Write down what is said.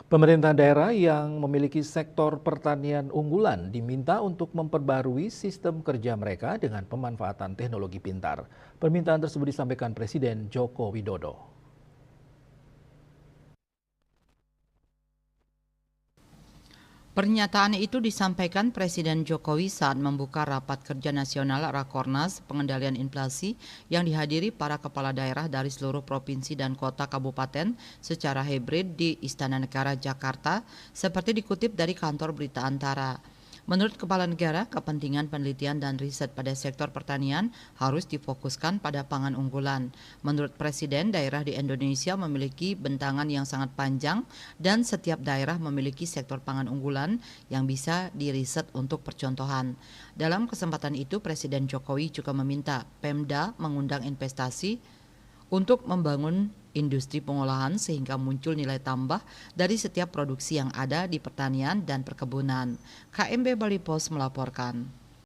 Pemerintah daerah yang memiliki sektor pertanian unggulan diminta untuk memperbarui sistem kerja mereka dengan pemanfaatan teknologi pintar. Permintaan tersebut disampaikan Presiden Joko Widodo. Pernyataan itu disampaikan Presiden Jokowi saat membuka Rapat Kerja Nasional Rakornas Pengendalian Inflasi yang dihadiri para kepala daerah dari seluruh provinsi dan kota kabupaten secara hibrid di Istana Negara Jakarta, seperti dikutip dari kantor Berita Antara. Menurut Kepala Negara, kepentingan penelitian dan riset pada sektor pertanian harus difokuskan pada pangan unggulan. Menurut Presiden, daerah di Indonesia memiliki bentangan yang sangat panjang dan setiap daerah memiliki sektor pangan unggulan yang bisa diriset untuk percontohan. Dalam kesempatan itu, Presiden Jokowi juga meminta Pemda mengundang investasi untuk membangun industri pengolahan sehingga muncul nilai tambah dari setiap produksi yang ada di pertanian dan perkebunan. KMB Bali Pos melaporkan.